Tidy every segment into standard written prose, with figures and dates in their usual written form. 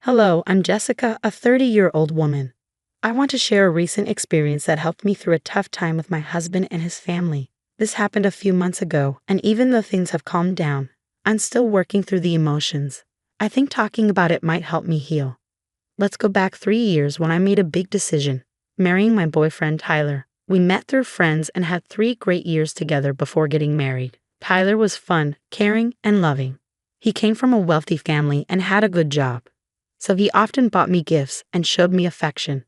Hello, I'm Jessica, a 30-year-old woman. I want to share a recent experience that helped me through a tough time with my husband and his family. This happened a few months ago, and even though things have calmed down, I'm still working through the emotions. I think talking about it might help me heal. Let's go back 3 years when I made a big decision, marrying my boyfriend Tyler. We met through friends and had 3 great years together before getting married. Tyler was fun, caring, and loving. He came from a wealthy family and had a good job, so he often bought me gifts and showed me affection.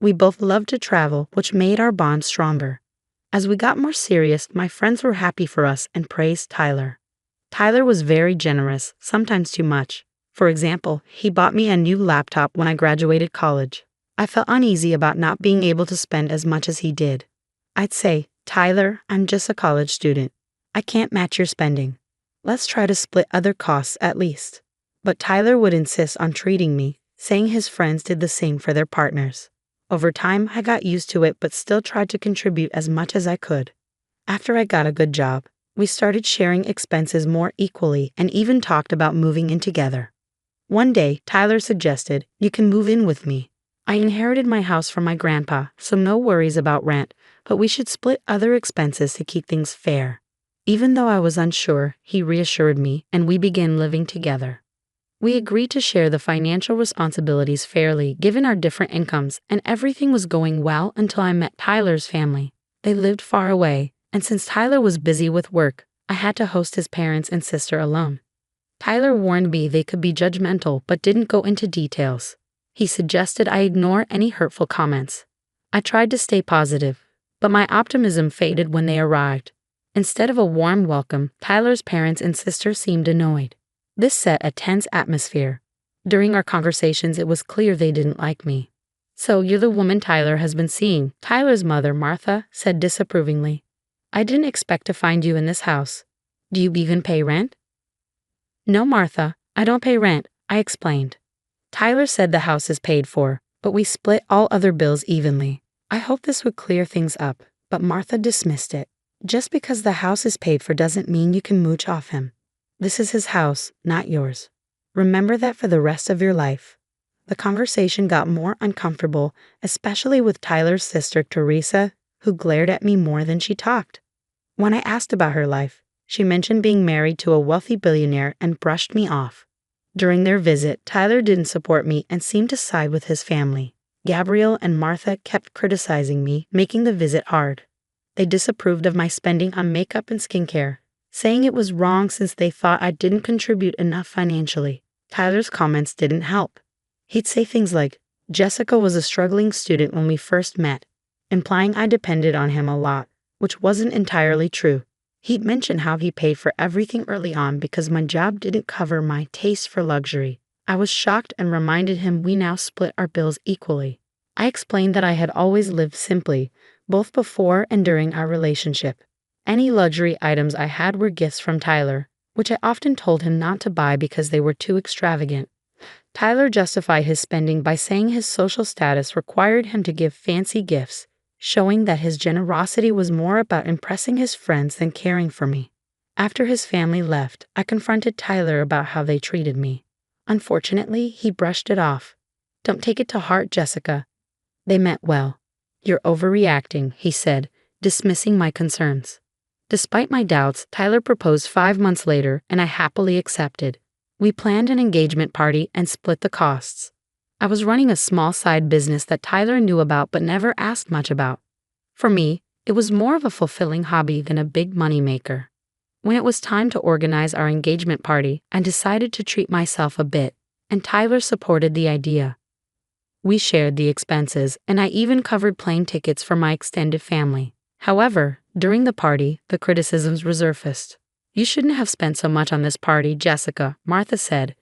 We both loved to travel, which made our bond stronger. As we got more serious, my friends were happy for us and praised Tyler. Tyler was very generous, sometimes too much. For example, he bought me a new laptop when I graduated college. I felt uneasy about not being able to spend as much as he did. I'd say, "Tyler, I'm just a college student. I can't match your spending. Let's try to split other costs at least." But Tyler would insist on treating me, saying his friends did the same for their partners. Over time, I got used to it but still tried to contribute as much as I could. After I got a good job, we started sharing expenses more equally and even talked about moving in together. One day, Tyler suggested, "You can move in with me. I inherited my house from my grandpa, so no worries about rent, but we should split other expenses to keep things fair." Even though I was unsure, he reassured me, and we began living together. We agreed to share the financial responsibilities fairly given our different incomes, and everything was going well until I met Tyler's family. They lived far away, and since Tyler was busy with work, I had to host his parents and sister alone. Tyler warned me they could be judgmental but didn't go into details. He suggested I ignore any hurtful comments. I tried to stay positive, but my optimism faded when they arrived. Instead of a warm welcome, Tyler's parents and sister seemed annoyed. This set a tense atmosphere. During our conversations, it was clear they didn't like me. "So you're the woman Tyler has been seeing," Tyler's mother, Martha, said disapprovingly. "I didn't expect to find you in this house. Do you even pay rent?" "No, Martha, I don't pay rent," I explained. Tyler said the house is paid for, but we split all other bills evenly. I hoped this would clear things up, but Martha dismissed it. "Just because the house is paid for doesn't mean you can mooch off him. This is his house, not yours. Remember that for the rest of your life." The conversation got more uncomfortable, especially with Tyler's sister, Teresa, who glared at me more than she talked. When I asked about her life, she mentioned being married to a wealthy billionaire and brushed me off. During their visit, Tyler didn't support me and seemed to side with his family. Gabrielle and Martha kept criticizing me, making the visit hard. They disapproved of my spending on makeup and skincare, saying it was wrong since they thought I didn't contribute enough financially. Tyler's comments didn't help. He'd say things like, "Jessica was a struggling student when we first met," implying I depended on him a lot, which wasn't entirely true. He'd mention how he paid for everything early on because my job didn't cover my taste for luxury. I was shocked and reminded him we now split our bills equally. I explained that I had always lived simply, both before and during our relationship. Any luxury items I had were gifts from Tyler, which I often told him not to buy because they were too extravagant. Tyler justified his spending by saying his social status required him to give fancy gifts, showing that his generosity was more about impressing his friends than caring for me. After his family left, I confronted Tyler about how they treated me. Unfortunately, he brushed it off. "Don't take it to heart, Jessica. They meant well. You're overreacting," he said, dismissing my concerns. Despite my doubts, Tyler proposed 5 months later, and I happily accepted. We planned an engagement party and split the costs. I was running a small side business that Tyler knew about but never asked much about. For me, it was more of a fulfilling hobby than a big money maker. When it was time to organize our engagement party, I decided to treat myself a bit, and Tyler supported the idea. We shared the expenses, and I even covered plane tickets for my extended family. However, during the party, the criticisms resurfaced. "You shouldn't have spent so much on this party, Jessica," Martha said.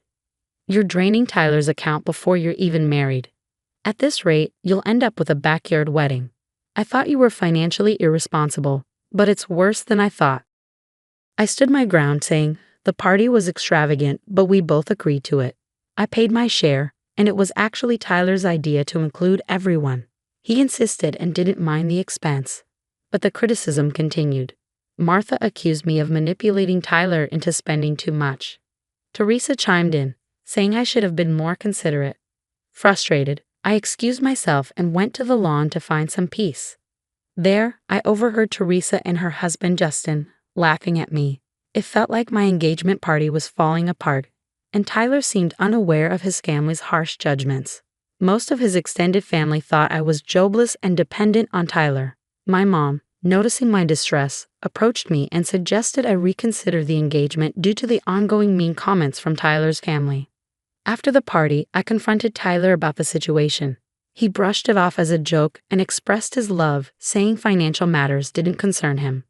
"You're draining Tyler's account before you're even married. At this rate, you'll end up with a backyard wedding. I thought you were financially irresponsible, but it's worse than I thought." I stood my ground, saying the party was extravagant, but we both agreed to it. I paid my share, and it was actually Tyler's idea to include everyone. He insisted and didn't mind the expense. But the criticism continued. Martha accused me of manipulating Tyler into spending too much. Teresa chimed in, saying I should have been more considerate. Frustrated, I excused myself and went to the lawn to find some peace. There, I overheard Teresa and her husband Justin laughing at me. It felt like my engagement party was falling apart, and Tyler seemed unaware of his family's harsh judgments. Most of his extended family thought I was jobless and dependent on Tyler. My mom, noticing my distress, approached me and suggested I reconsider the engagement due to the ongoing mean comments from Tyler's family. After the party, I confronted Tyler about the situation. He brushed it off as a joke and expressed his love, saying financial matters didn't concern him.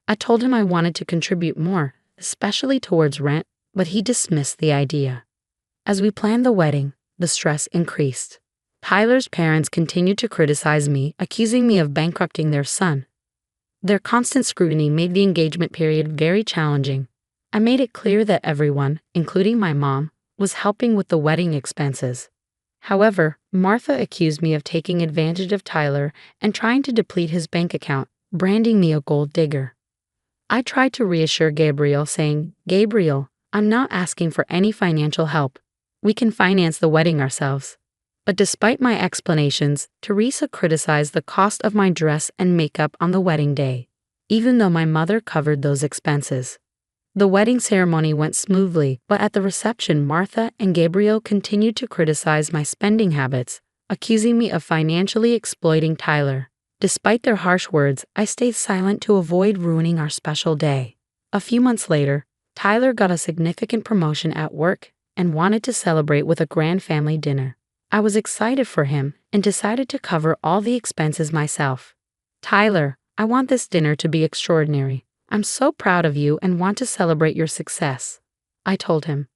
I told him I wanted to contribute more, especially towards rent, but he dismissed the idea. As we planned the wedding, the stress increased. Tyler's parents continued to criticize me, accusing me of bankrupting their son. Their constant scrutiny made the engagement period very challenging. I made it clear that everyone, including my mom, was helping with the wedding expenses. However, Martha accused me of taking advantage of Tyler and trying to deplete his bank account, branding me a gold digger. I tried to reassure Gabriel, saying, "Gabriel, I'm not asking for any financial help. We can finance the wedding ourselves." But despite my explanations, Teresa criticized the cost of my dress and makeup on the wedding day, even though my mother covered those expenses. The wedding ceremony went smoothly, but at the reception, Martha and Gabriel continued to criticize my spending habits, accusing me of financially exploiting Tyler. Despite their harsh words, I stayed silent to avoid ruining our special day. A few months later, Tyler got a significant promotion at work and wanted to celebrate with a grand family dinner. I was excited for him and decided to cover all the expenses myself. "Tyler, I want this dinner to be extraordinary. I'm so proud of you and want to celebrate your success," I told him.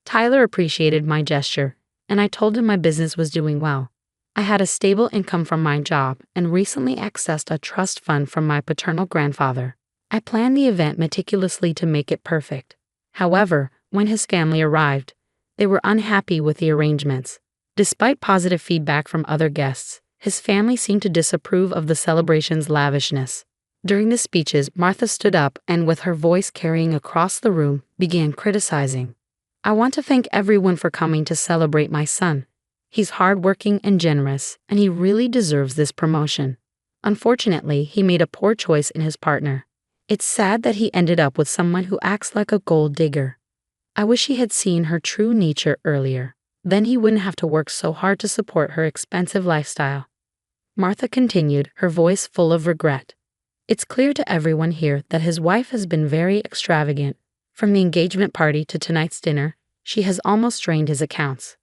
Tyler appreciated my gesture, and I told him my business was doing well. I had a stable income from my job and recently accessed a trust fund from my paternal grandfather. I planned the event meticulously to make it perfect. However, when his family arrived, they were unhappy with the arrangements. Despite positive feedback from other guests, his family seemed to disapprove of the celebration's lavishness. During the speeches, Martha stood up and, with her voice carrying across the room, began criticizing. "I want to thank everyone for coming to celebrate my son. He's hardworking and generous, and he really deserves this promotion. Unfortunately, he made a poor choice in his partner. It's sad that he ended up with someone who acts like a gold digger. I wish he had seen her true nature earlier. Then he wouldn't have to work so hard to support her expensive lifestyle." Martha continued, her voice full of regret. "It's clear to everyone here that his wife has been very extravagant. From the engagement party to tonight's dinner, she has almost drained his accounts."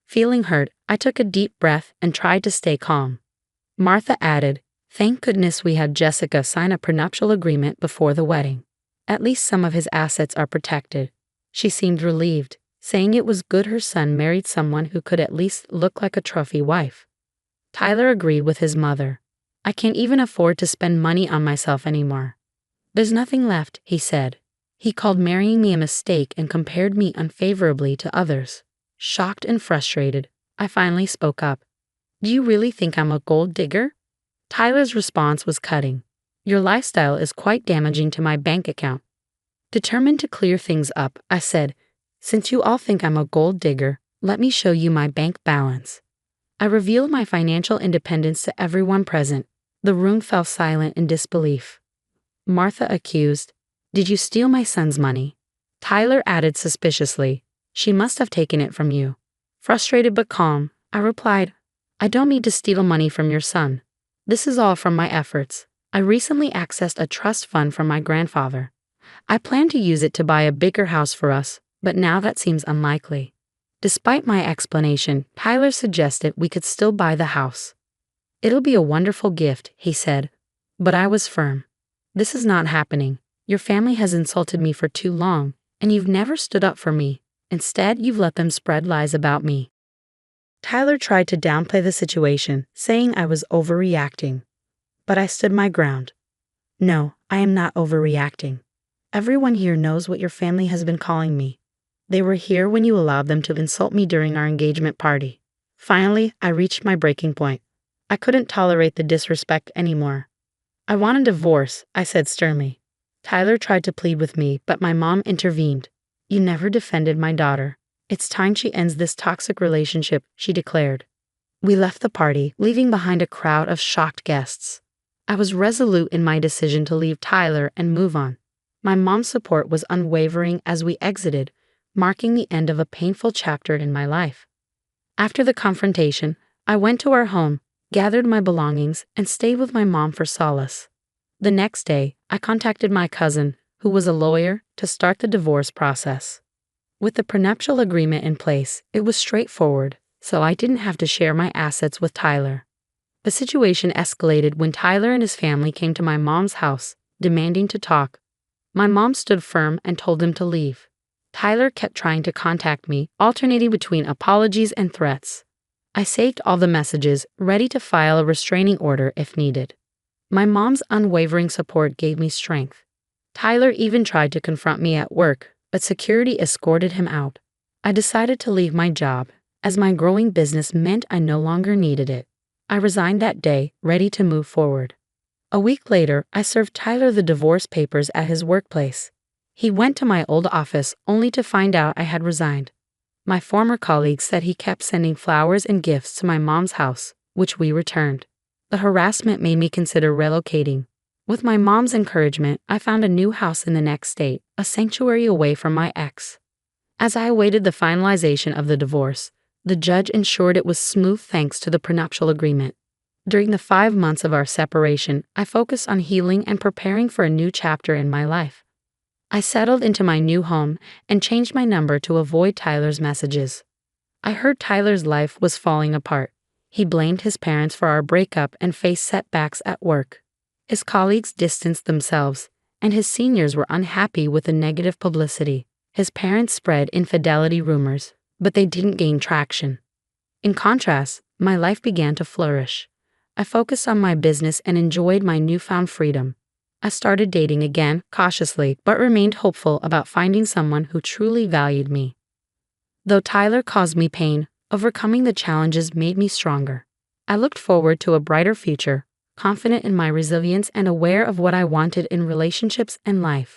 Feeling hurt, I took a deep breath and tried to stay calm. Martha added, "Thank goodness we had Jessica sign a prenuptial agreement before the wedding. At least some of his assets are protected." She seemed relieved, saying it was good her son married someone who could at least look like a trophy wife. Tyler agreed with his mother. "I can't even afford to spend money on myself anymore. There's nothing left," he said. He called marrying me a mistake and compared me unfavorably to others. Shocked and frustrated, I finally spoke up. "Do you really think I'm a gold digger?" Tyler's response was cutting. "Your lifestyle is quite damaging to my bank account." Determined to clear things up, I said, "Since you all think I'm a gold digger, let me show you my bank balance." I revealed my financial independence to everyone present. The room fell silent in disbelief. Martha accused, "Did you steal my son's money?" Tyler added suspiciously, "She must have taken it from you." Frustrated but calm, I replied, "I don't need to steal money from your son. This is all from my efforts. I recently accessed a trust fund from my grandfather. I plan to use it to buy a bigger house for us, but now that seems unlikely." Despite my explanation, Tyler suggested we could still buy the house. "It'll be a wonderful gift," he said, but I was firm. "This is not happening. Your family has insulted me for too long, and you've never stood up for me. Instead, you've let them spread lies about me." Tyler tried to downplay the situation, saying I was overreacting. But I stood my ground. "No, I am not overreacting. Everyone here knows what your family has been calling me. They were here when you allowed them to insult me during our engagement party." Finally, I reached my breaking point. I couldn't tolerate the disrespect anymore. "I want a divorce," I said sternly. Tyler tried to plead with me, but my mom intervened. "You never defended my daughter. It's time she ends this toxic relationship, she declared. We left the party, leaving behind a crowd of shocked guests. I was resolute in my decision to leave Tyler and move on. My mom's support was unwavering as we exited, marking the end of a painful chapter in my life. After the confrontation, I went to our home, gathered my belongings, and stayed with my mom for solace. The next day, I contacted my cousin, who was a lawyer, to start the divorce process. With the prenuptial agreement in place, it was straightforward, so I didn't have to share my assets with Tyler. The situation escalated when Tyler and his family came to my mom's house, demanding to talk. My mom stood firm and told them to leave. Tyler kept trying to contact me, alternating between apologies and threats. I saved all the messages, ready to file a restraining order if needed. My mom's unwavering support gave me strength. Tyler even tried to confront me at work, but security escorted him out. I decided to leave my job, as my growing business meant I no longer needed it. I resigned that day, ready to move forward. A week later, I served Tyler the divorce papers at his workplace. He went to my old office only to find out I had resigned. My former colleague said he kept sending flowers and gifts to my mom's house, which we returned. The harassment made me consider relocating. With my mom's encouragement, I found a new house in the next state, a sanctuary away from my ex. As I awaited the finalization of the divorce, the judge ensured it was smooth thanks to the prenuptial agreement. During the 5 months of our separation, I focused on healing and preparing for a new chapter in my life. I settled into my new home and changed my number to avoid Tyler's messages. I heard Tyler's life was falling apart. He blamed his parents for our breakup and faced setbacks at work. His colleagues distanced themselves, and his seniors were unhappy with the negative publicity. His parents spread infidelity rumors, but they didn't gain traction. In contrast, my life began to flourish. I focused on my business and enjoyed my newfound freedom. I started dating again, cautiously, but remained hopeful about finding someone who truly valued me. Though Tyler caused me pain, overcoming the challenges made me stronger. I looked forward to a brighter future, confident in my resilience and aware of what I wanted in relationships and life.